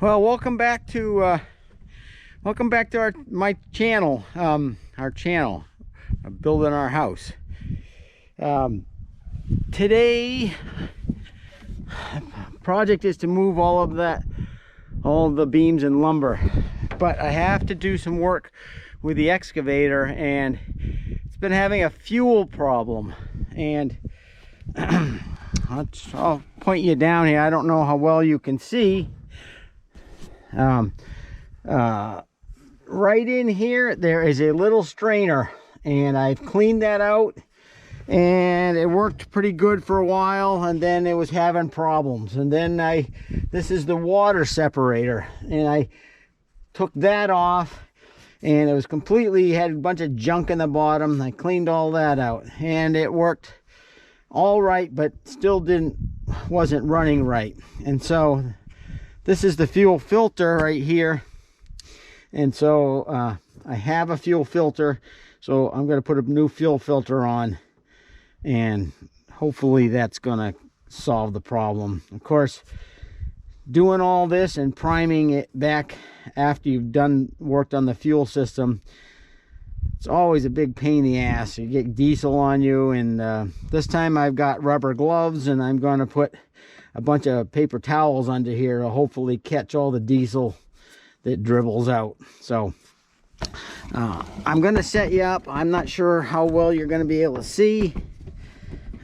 Well, welcome back to my channel, building our house. Today, project is to move all the beams and lumber, but I have to do some work with the excavator, and it's been having a fuel problem. And I'll point you down here. I don't know how well you can see. Right in here there is a little strainer, and I've cleaned that out, and it worked pretty good for a while, and then it was having problems. And then this is the water separator, and I took that off, and it was completely had a bunch of junk in the bottom. I cleaned all that out, and it worked all right, but still wasn't running right. And so this is the fuel filter right here. And so I have a fuel filter, so I'm going to put a new fuel filter on, and hopefully that's going to solve the problem. Of course, doing all this and priming it back after you've worked on the fuel system, it's always a big pain in the ass. You get diesel on you, and this time I've got rubber gloves, and I'm going to put a bunch of paper towels under here to hopefully catch all the diesel that dribbles out. So I'm going to set you up. I'm not sure how well you're going to be able to see.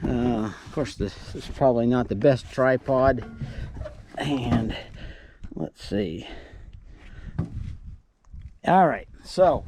Of course, this is probably not the best tripod. And let's see. All right, so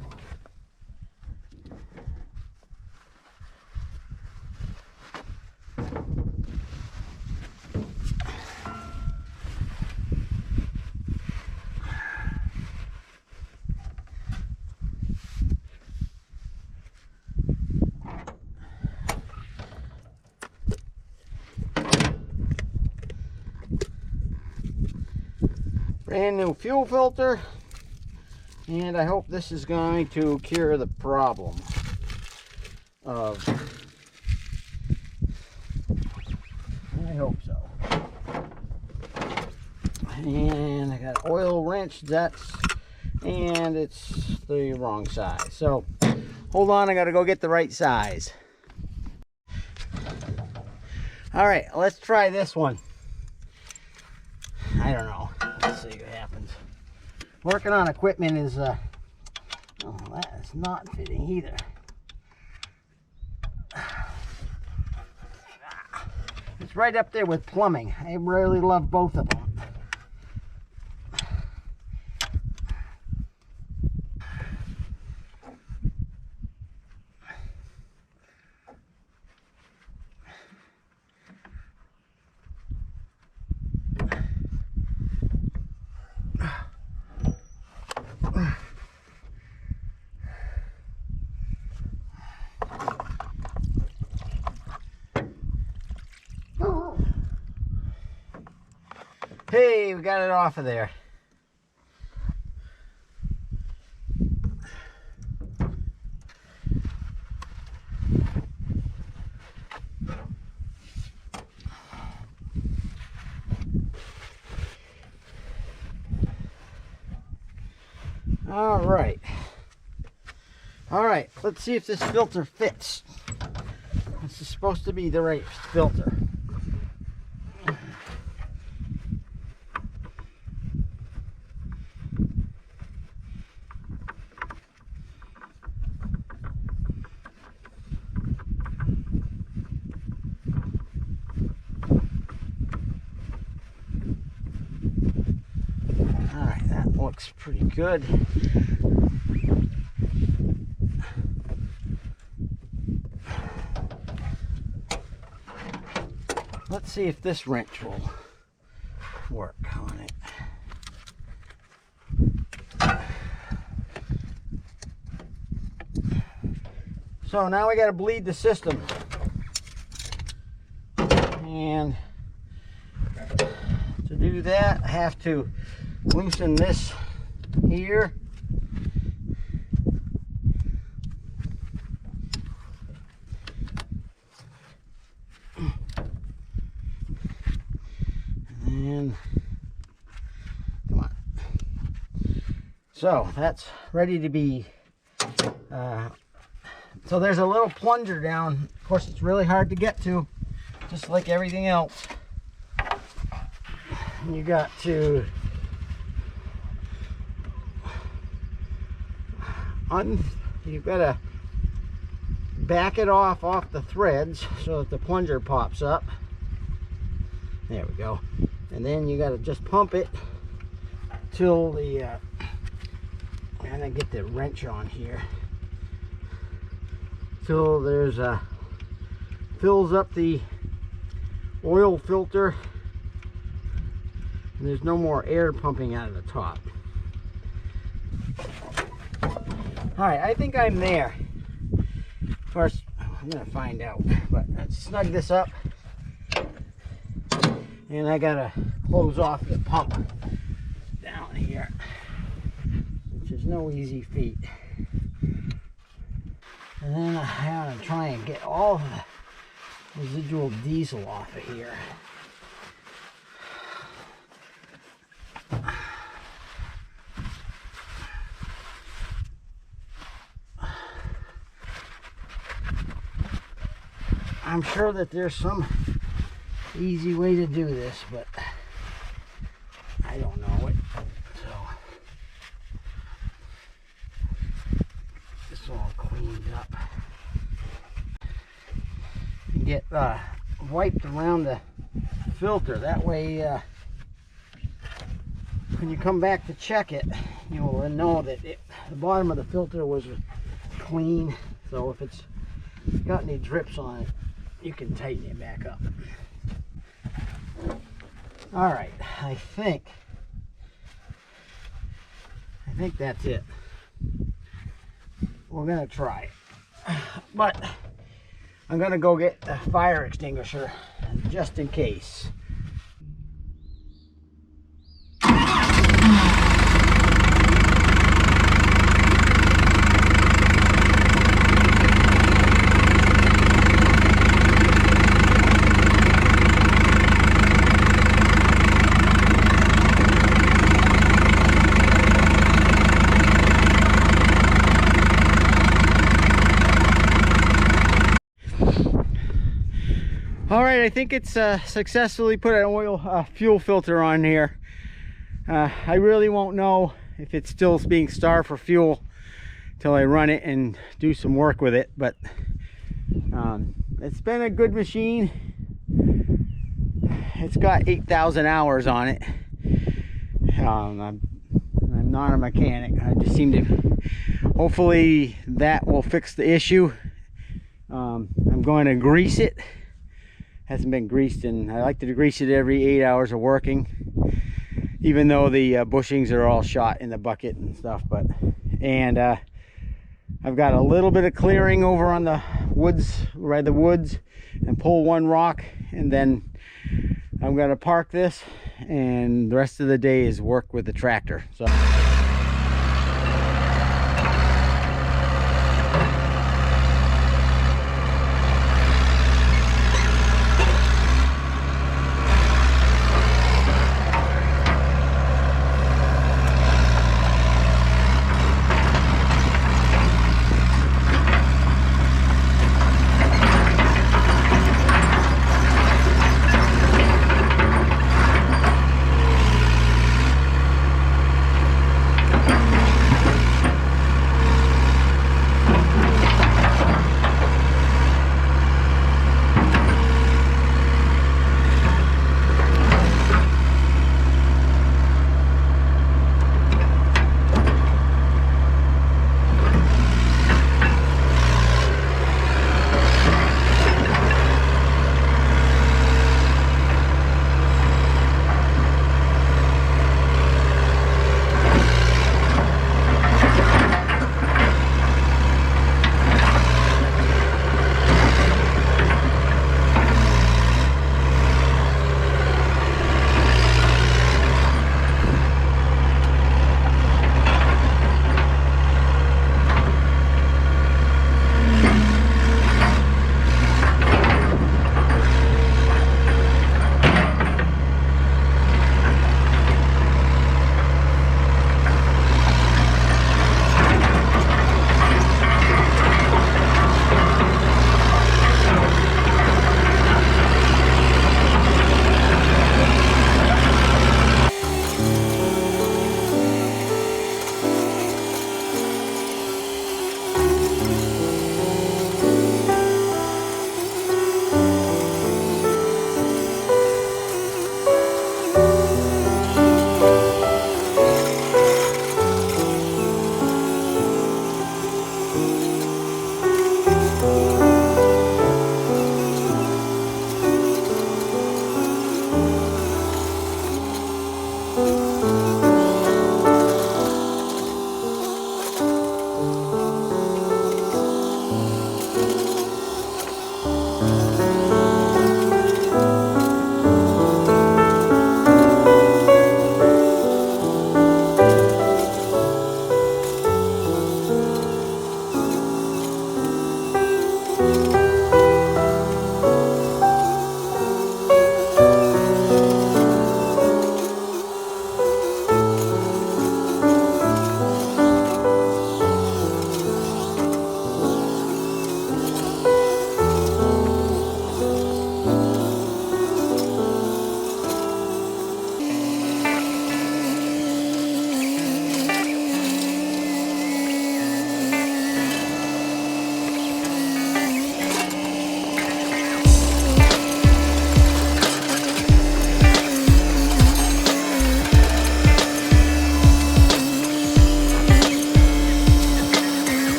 brand new fuel filter, and I hope this is going to cure the problem of, I hope so. And I got an oil wrench, and it's the wrong size. So hold on, I gotta go get the right size. All right, let's try this one. I don't know. Let's see what happens. Working on equipment is, oh, that is not fitting either. It's right up there with plumbing. I really love both of them. Hey, we got it off of there. All right, let's see if this filter fits. This is supposed to be the right filter. All right, that looks pretty good. Let's see if this wrench will work on it. So now we got to bleed the system, and to do that I have to loosen this here. And come on. So that's ready to be, so there's a little plunger down. Of course, it's really hard to get to, just like everything else. You got to you've got to back it off the threads so that the plunger pops up. There we go. And then you got to just pump it till the and I get the wrench on here till there's fills up the oil filter and there's no more air pumping out of the top. All right, I think I'm there. First, I'm gonna find out, but let's snug this up. And I gotta close off the pump down here, which is no easy feat. And then I have to try and get all the residual diesel off of here. I'm sure that there's some easy way to do this, but I don't know it. So this all cleaned up. You get wiped around the filter. That way, when you come back to check it, you'll know that the bottom of the filter was clean. So if it's got any drips on it, you can tighten it back up. All right, I think that's it. We're gonna try it, but I'm gonna go get a fire extinguisher just in case. All right, I think it's successfully put an fuel filter on here. I really won't know if it's still being starved for fuel till I run it and do some work with it, but it's been a good machine. It's got 8,000 hours on it. I'm not a mechanic. I just seem to, hopefully that will fix the issue. I'm going to grease it. Hasn't been greased, and I like to grease it every 8 hours of working, even though the bushings are all shot in the bucket and stuff. But I've got a little bit of clearing over on the woods, right, the woods, and pull one rock, and then I'm gonna park this, and the rest of the day is work with the tractor. So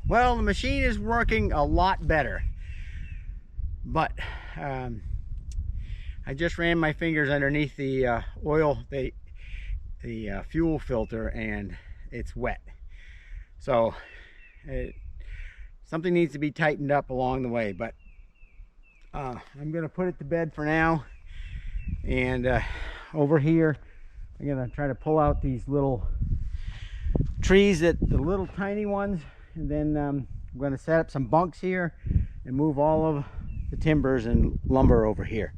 Well, the machine is working a lot better, but I just ran my fingers underneath the oil, the fuel filter, and it's wet. So something needs to be tightened up along the way, but I'm gonna put it to bed for now. And over here, I'm gonna try to pull out these little trees, the little tiny ones, and then I'm going to set up some bunks here and move all of the timbers and lumber over here.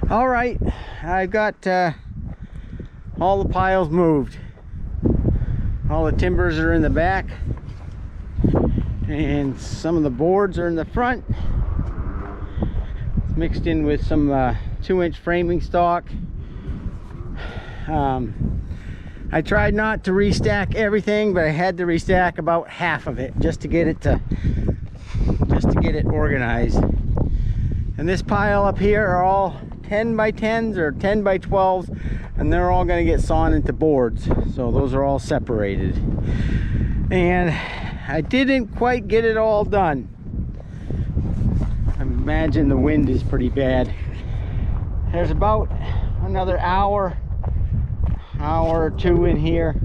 All right, I've got all the piles moved. All the timbers are in the back, and some of the boards are in the front, mixed in with some 2-inch framing stock. I tried not to restack everything, but I had to restack about half of it just to get it organized. And this pile up here are all 10 by 10s or 10 by 12s, and they're all going to get sawn into boards. So those are all separated. And I didn't quite get it all done. I imagine the wind is pretty bad. There's about another hour or two in here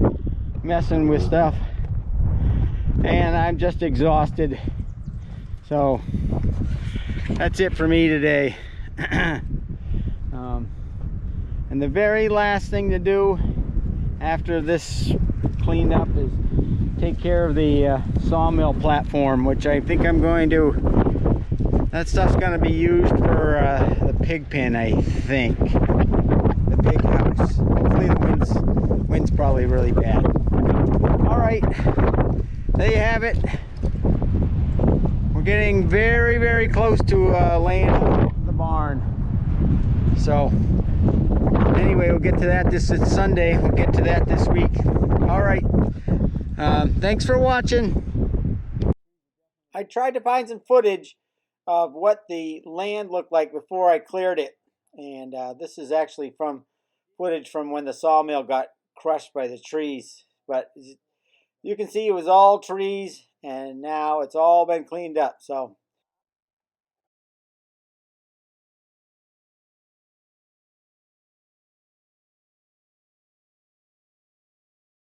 messing with stuff, and I'm just exhausted. So that's it for me today. And the very last thing to do after this cleaned up is take care of the sawmill platform, which I think I'm going to, that stuff's going to be used for the pig pen, I think. The pig house. Hopefully the wind's probably really bad. Alright, there you have it. We're getting very, very close to laying out the barn. So anyway, we'll get to that this Sunday. We'll get to that this week. Alright, thanks for watching. I tried to find some footage of what the land looked like before I cleared it, and this is actually from footage from when the sawmill got crushed by the trees. But you can see it was all trees, and now it's all been cleaned up. So